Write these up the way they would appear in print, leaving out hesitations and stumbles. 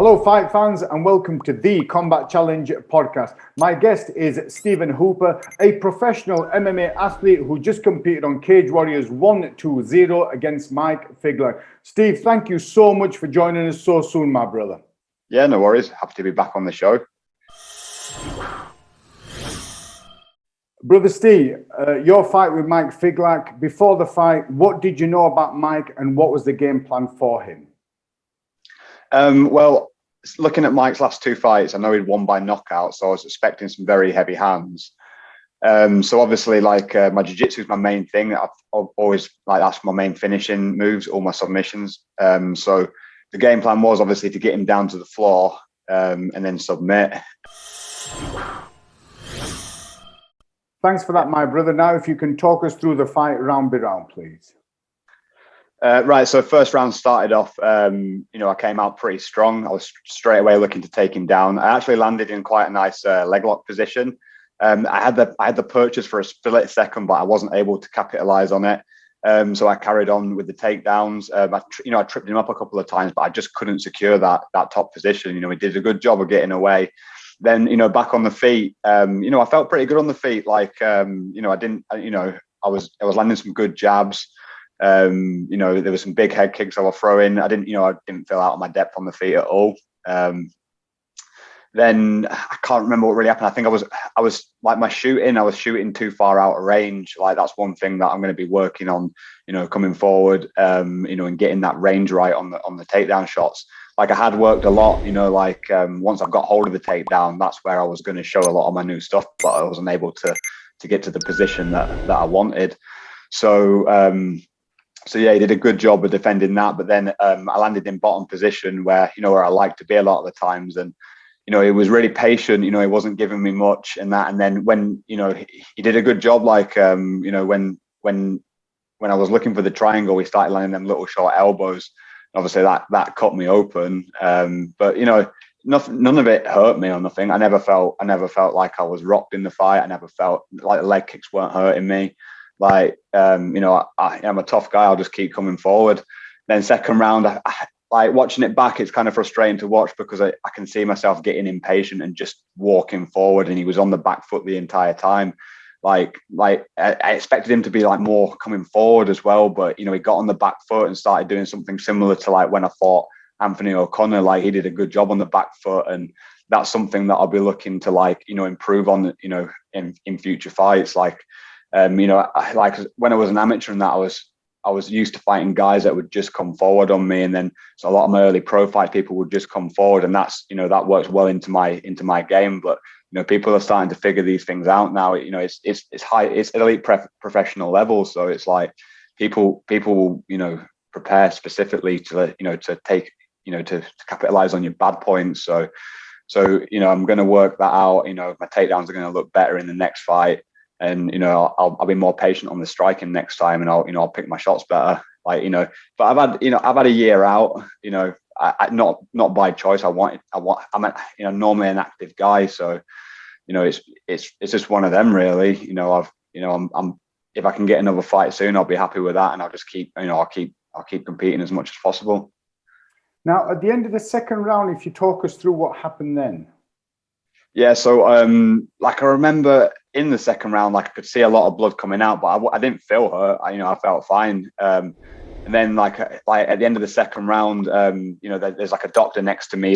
Hello, fight fans, and welcome to the Combat Challenge podcast. My guest is Stephen Hooper, a professional MMA athlete who just competed on Cagewarriors 1-2-0 against Mike Figlak. Steve, thank you so much for joining us so soon, my brother. Yeah, no worries. Happy to be back on the show. Brother Steve, your fight with Mike Figlak. Before the fight, what did you know about Mike and what was the game plan for him? Well, looking at Mike's last two fights, I know he'd won by knockout, so I was expecting some very heavy hands. So obviously, my jiu-jitsu is my main thing. I've always that's my main finishing moves, all my submissions. So the game plan was obviously to get him down to the floor and then submit. Thanks for that, my brother. Now, if you can talk us through the fight round by round, please. Right, so first round started off, I came out pretty strong. I was straight away looking to take him down. I actually landed in quite a nice leg lock position. I had the purchase for a split second, but I wasn't able to capitalize on it. So I carried on with the takedowns. I tripped him up a couple of times, but I just couldn't secure that top position. He did a good job of getting away. Then, back on the feet, I felt pretty good on the feet. I was landing some good jabs. There were some big head kicks I was throwing. I didn't feel out of my depth on the feet at all. Then I can't remember what really happened. I think I was like my shooting. I was shooting too far out of range. Like that's one thing that I'm going to be working on. Coming forward. And getting that range right on the takedown shots. Like I had worked a lot. Once I've got hold of the takedown, that's where I was going to show a lot of my new stuff. But I wasn't able to get to the position that I wanted. So yeah, he did a good job of defending that. But then I landed in bottom position where I like to be a lot of the times. And, he was really patient. He wasn't giving me much and that. And then when, he did a good job, when I was looking for the triangle, he started landing them little short elbows. Obviously that cut me open. But, none of it hurt me or nothing. I never felt like I was rocked in the fight. I never felt like the leg kicks weren't hurting me. I am a tough guy. I'll just keep coming forward. Then second round, I watching it back, it's kind of frustrating to watch because I can see myself getting impatient and just walking forward. And he was on the back foot the entire time. I expected him to be more coming forward as well. But, he got on the back foot and started doing something similar to when I fought Anthony O'Connor. He did a good job on the back foot. And that's something that I'll be looking to improve on, in future fights. When I was an amateur and that I was used to fighting guys that would just come forward on me, and then so a lot of my early pro fight people would just come forward, and that's that works well into my game. But people are starting to figure these things out now. It's elite professional level, so it's people prepare specifically to take to capitalize on your bad points. So I'm going to work that out. My takedowns are going to look better in the next fight. And I'll be more patient on the striking next time, and I'll pick my shots better. But I've had a year out. I not by choice. I'm normally an active guy, so it's just one of them really. I'm if I can get another fight soon, I'll be happy with that, and I'll just keep I'll keep competing as much as possible. Now, at the end of the second round, if you talk us through what happened then. Yeah, so I remember in the second round, I could see a lot of blood coming out, but I didn't feel hurt. I felt fine. And then at the end of the second round, there's a doctor next to me,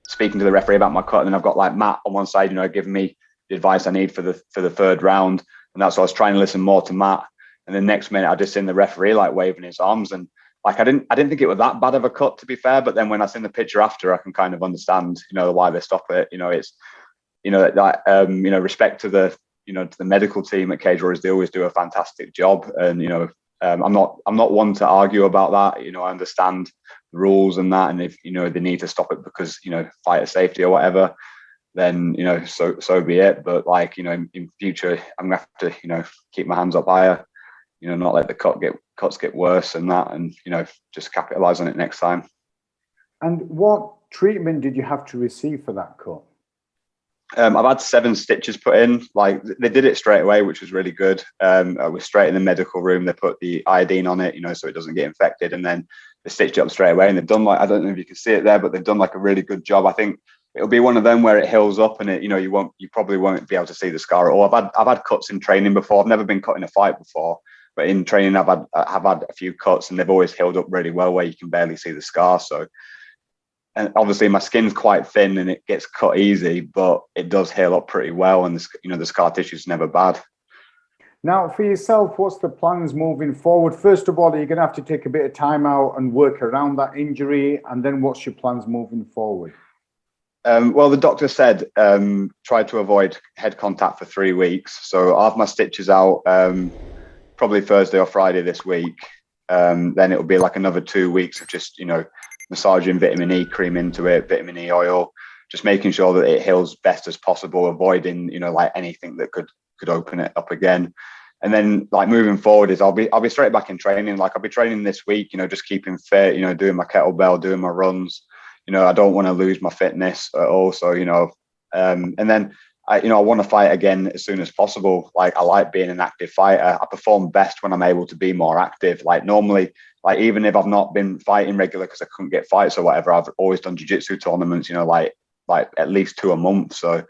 speaking to the referee about my cut, and then I've got Matt on one side, giving me the advice I need for the third round, and that's why I was trying to listen more to Matt. And then next minute, I just seen the referee waving his arms, and I didn't think it was that bad of a cut, to be fair. But then when I seen the picture after, I can kind of understand, why they stop it. It's, respect to the medical team at Cagewarriors. They always do a fantastic job. And, I'm not one to argue about that. I understand the rules and that. And if, they need to stop it because, fighter safety or whatever, then, so be it. But in future, I'm gonna have to, keep my hands up higher. Not let the cuts get worse and that, and just capitalize on it next time. And what treatment did you have to receive for that cut? I've had 7 stitches put in. Like they did it straight away, which was really good. I was straight in the medical room. They put the iodine on it, so it doesn't get infected, and then they stitched it up straight away. And they've done I don't know if you can see it there, but they've done a really good job. I think it'll be one of them where it heals up, and you probably won't be able to see the scar at all. I've had cuts in training before. I've never been cut in a fight before, but in training I've had a few cuts, and they've always healed up really well, where you can barely see the scar. So. And obviously my skin's quite thin and it gets cut easy, but it does heal up pretty well. And the scar tissue is never bad. Now, for yourself, what's the plans moving forward? First of all, you're going to have to take a bit of time out and work around that injury. And then what's your plans moving forward? Well, the doctor said try to avoid head contact for 3 weeks. So I'll have my stitches out probably Thursday or Friday this week. Then it'll be like another 2 weeks of just, massaging vitamin E cream into it, vitamin E oil, just making sure that it heals best as possible, avoiding, anything that could open it up again. And then moving forward is I'll be straight back in training. I'll be training this week, just keeping fit, doing my kettlebell, doing my runs. I don't want to lose my fitness at all. So, and then I want to fight again as soon as possible. I like being an active fighter. I perform best when I'm able to be more active. Normally, even if I've not been fighting regular because I couldn't get fights or whatever, I've always done jiu-jitsu tournaments, at least 2 a month. So,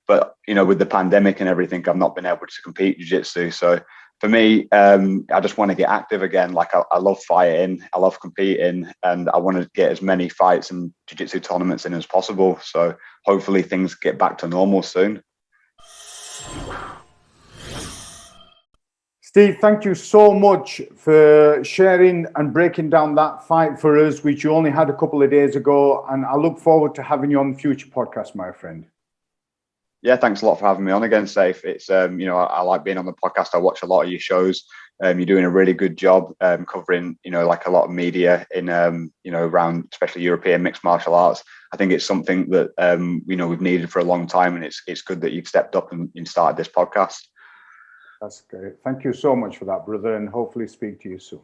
but, with the pandemic and everything, I've not been able to compete jiu-jitsu. So for me, I just want to get active again. I love fighting, I love competing, and I want to get as many fights and jiu-jitsu tournaments in as possible. So hopefully things get back to normal soon. Steve, thank you so much for sharing and breaking down that fight for us, which you only had a couple of days ago. And I look forward to having you on future podcasts, my friend. Yeah, thanks a lot for having me on again, Saif. It's, I like being on the podcast. I watch a lot of your shows. You're doing a really good job covering, a lot of media in, around especially European mixed martial arts. I think it's something that, we've needed for a long time, and it's good that you've stepped up and started this podcast. That's great. Thank you so much for that, brother, and hopefully speak to you soon.